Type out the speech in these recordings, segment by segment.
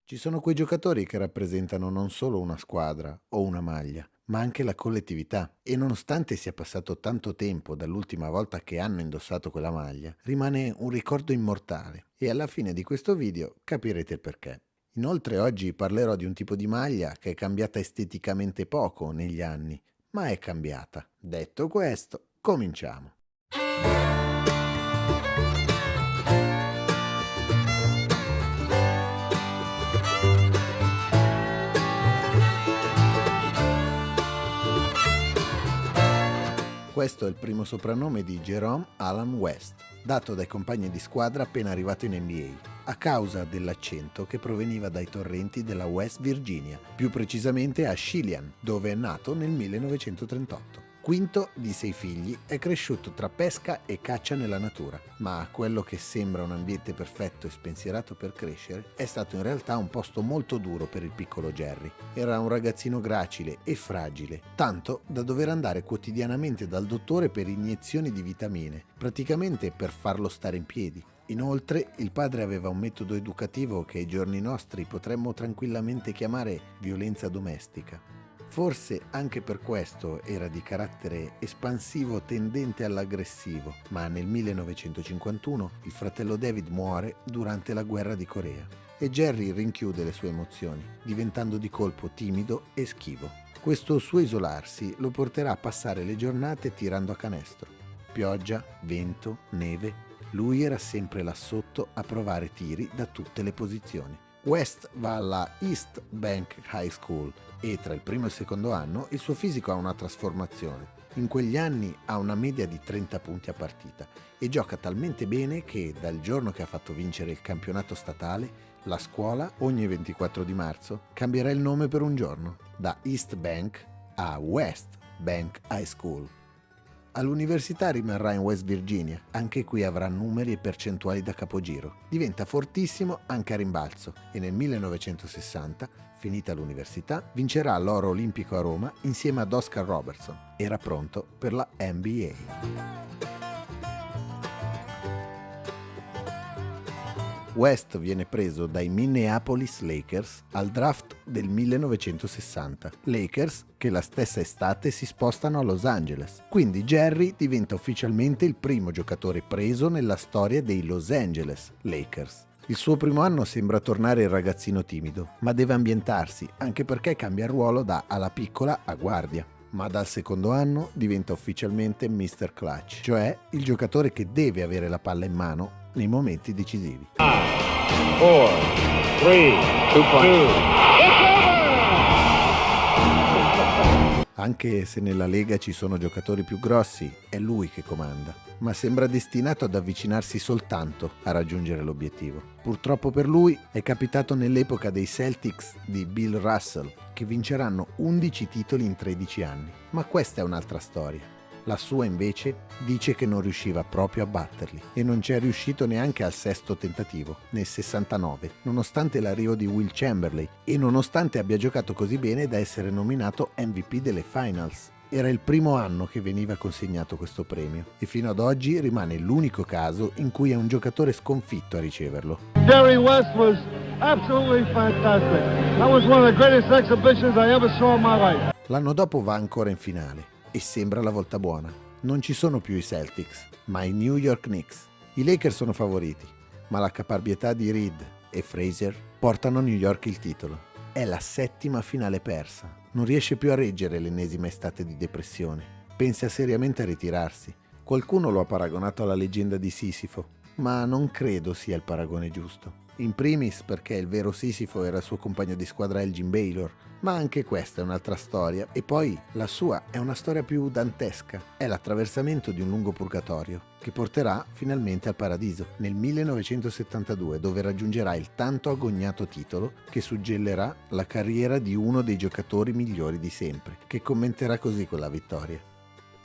Ci sono quei giocatori che rappresentano non solo una squadra o una maglia, ma anche la collettività. E nonostante sia passato tanto tempo dall'ultima volta che hanno indossato quella maglia, rimane un ricordo immortale. E alla fine di questo video capirete il perché. Inoltre oggi parlerò di un tipo di maglia che è cambiata esteticamente poco negli anni, ma è cambiata. Detto questo, cominciamo. Questo è il primo soprannome di Jerome Allen West, dato dai compagni di squadra appena arrivato in NBA, a causa dell'accento che proveniva dai torrenti della West Virginia, più precisamente a Shiloh, dove è nato nel 1938. Quinto di 6 figli, è cresciuto tra pesca e caccia nella natura, ma quello che sembra un ambiente perfetto e spensierato per crescere è stato in realtà un posto molto duro per il piccolo Jerry. Era un ragazzino gracile e fragile, tanto da dover andare quotidianamente dal dottore per iniezioni di vitamine, praticamente per farlo stare in piedi. Inoltre, il padre aveva un metodo educativo che ai giorni nostri potremmo tranquillamente chiamare violenza domestica. Forse anche per questo era di carattere espansivo tendente all'aggressivo, ma nel 1951 il fratello David muore durante la guerra di Corea e Jerry rinchiude le sue emozioni, diventando di colpo timido e schivo. Questo suo isolarsi lo porterà a passare le giornate tirando a canestro. Pioggia, vento, neve, lui era sempre là sotto a provare tiri da tutte le posizioni. West va alla East Bank High School e tra il primo e il secondo anno il suo fisico ha una trasformazione. In quegli anni ha una media di 30 punti a partita e gioca talmente bene che dal giorno che ha fatto vincere il campionato statale, la scuola ogni 24 di marzo cambierà il nome per un giorno, da East Bank a West Bank High School. All'università rimarrà in West Virginia, anche qui avrà numeri e percentuali da capogiro. Diventa fortissimo anche a rimbalzo e nel 1960, finita l'università, vincerà l'oro olimpico a Roma insieme ad Oscar Robertson. Era pronto per la NBA. West viene preso dai Minneapolis Lakers al draft del 1960. Lakers che la stessa estate si spostano a Los Angeles. Quindi Jerry diventa ufficialmente il primo giocatore preso nella storia dei Los Angeles Lakers. Il suo primo anno sembra tornare il ragazzino timido, ma deve ambientarsi, anche perché cambia ruolo da ala piccola a guardia. Ma dal secondo anno diventa ufficialmente Mr. Clutch, cioè il giocatore che deve avere la palla in mano nei momenti decisivi. 4, 3, 2. Anche se nella Lega ci sono giocatori più grossi, è lui che comanda, ma sembra destinato ad avvicinarsi soltanto a raggiungere l'obiettivo. Purtroppo per lui è capitato nell'epoca dei Celtics di Bill Russell, che vinceranno 11 titoli in 13 anni. Ma questa è un'altra storia. La sua invece dice che non riusciva proprio a batterli e non ci è riuscito neanche al sesto tentativo, nel 69, nonostante l'arrivo di Will Chamberlain e nonostante abbia giocato così bene da essere nominato MVP delle Finals. Era il primo anno che veniva consegnato questo premio e fino ad oggi rimane l'unico caso in cui è un giocatore sconfitto a riceverlo. Jerry West was absolutely fantastic. That was one of the greatest exhibitions I ever saw in my life. L'anno dopo va ancora in finale e sembra la volta buona. Non ci sono più i Celtics, ma i New York Knicks. I Lakers sono favoriti, ma la caparbietà di Reed e Frazier portano a New York il titolo. È la settima finale persa. Non riesce più a reggere l'ennesima estate di depressione. Pensa seriamente a ritirarsi. Qualcuno lo ha paragonato alla leggenda di Sisifo, ma non credo sia il paragone giusto. In primis perché il vero Sisifo era il suo compagno di squadra Elgin Baylor, ma anche questa è un'altra storia, e poi la sua è una storia più dantesca. È l'attraversamento di un lungo purgatorio che porterà finalmente al paradiso nel 1972, dove raggiungerà il tanto agognato titolo che suggellerà la carriera di uno dei giocatori migliori di sempre, che commenterà così quella vittoria.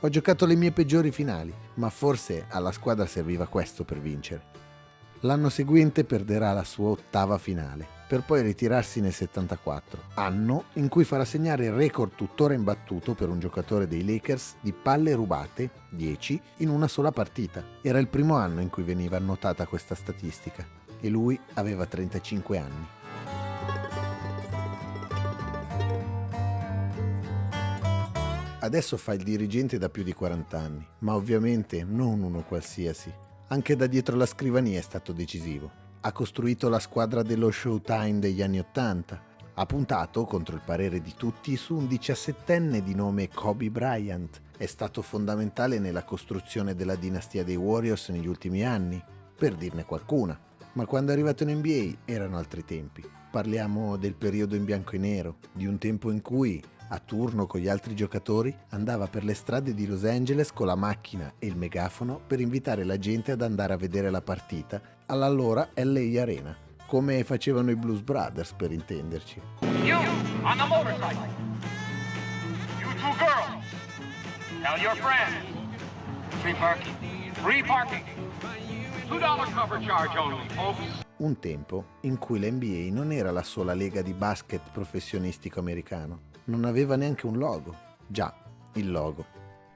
Ho giocato le mie peggiori finali, ma forse alla squadra serviva questo per vincere. L'anno seguente perderà la sua ottava finale, per poi ritirarsi nel 74, anno in cui farà segnare il record tuttora imbattuto per un giocatore dei Lakers di palle rubate, 10, in una sola partita. Era il primo anno in cui veniva annotata questa statistica e lui aveva 35 anni. Adesso fa il dirigente da più di 40 anni, ma ovviamente non uno qualsiasi. Anche da dietro la scrivania è stato decisivo. Ha costruito la squadra dello Showtime degli anni '80. Ha puntato, contro il parere di tutti, su un 17enne di nome Kobe Bryant. È stato fondamentale nella costruzione della dinastia dei Warriors negli ultimi anni, per dirne qualcuna. Ma quando è arrivato in NBA erano altri tempi. Parliamo del periodo in bianco e nero, di un tempo in cui, a turno con gli altri giocatori, andava per le strade di Los Angeles con la macchina e il megafono per invitare la gente ad andare a vedere la partita all'allora LA Arena, come facevano i Blues Brothers, per intenderci. You on the motorcycle. You two girls. Tell your friends. Free parking. Free parking. $2 cover charge only, folks. Un tempo in cui l'NBA non era la sola lega di basket professionistico americano. Non aveva neanche un logo. Già, il logo.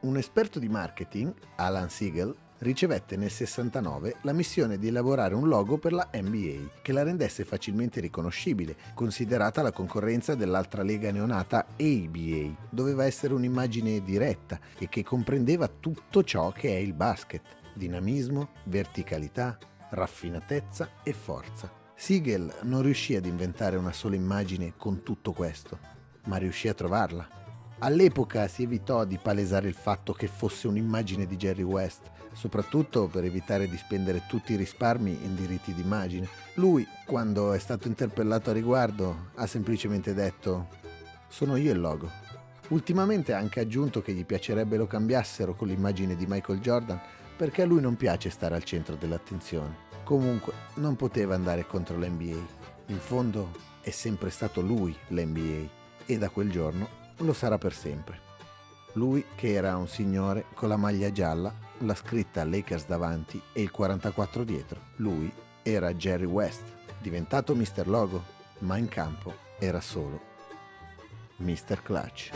Un esperto di marketing, Alan Siegel, ricevette nel 69 la missione di elaborare un logo per la NBA che la rendesse facilmente riconoscibile, considerata la concorrenza dell'altra lega neonata ABA. Doveva essere un'immagine diretta e che comprendeva tutto ciò che è il basket: dinamismo, verticalità, raffinatezza e forza. Siegel non riuscì ad inventare una sola immagine con tutto questo, ma riuscì a trovarla. All'epoca si evitò di palesare il fatto che fosse un'immagine di Jerry West, soprattutto per evitare di spendere tutti i risparmi in diritti d'immagine. Lui, quando è stato interpellato a riguardo, ha semplicemente detto: "Sono io il logo". Ultimamente ha anche aggiunto che gli piacerebbe lo cambiassero con l'immagine di Michael Jordan, perché a lui non piace stare al centro dell'attenzione. Comunque non poteva andare contro l'NBA. In fondo è sempre stato lui l'NBA e da quel giorno lo sarà per sempre. Lui che era un signore con la maglia gialla, la scritta Lakers davanti e il 44 dietro. Lui era Jerry West, diventato Mr. Logo, ma in campo era solo Mr. Clutch.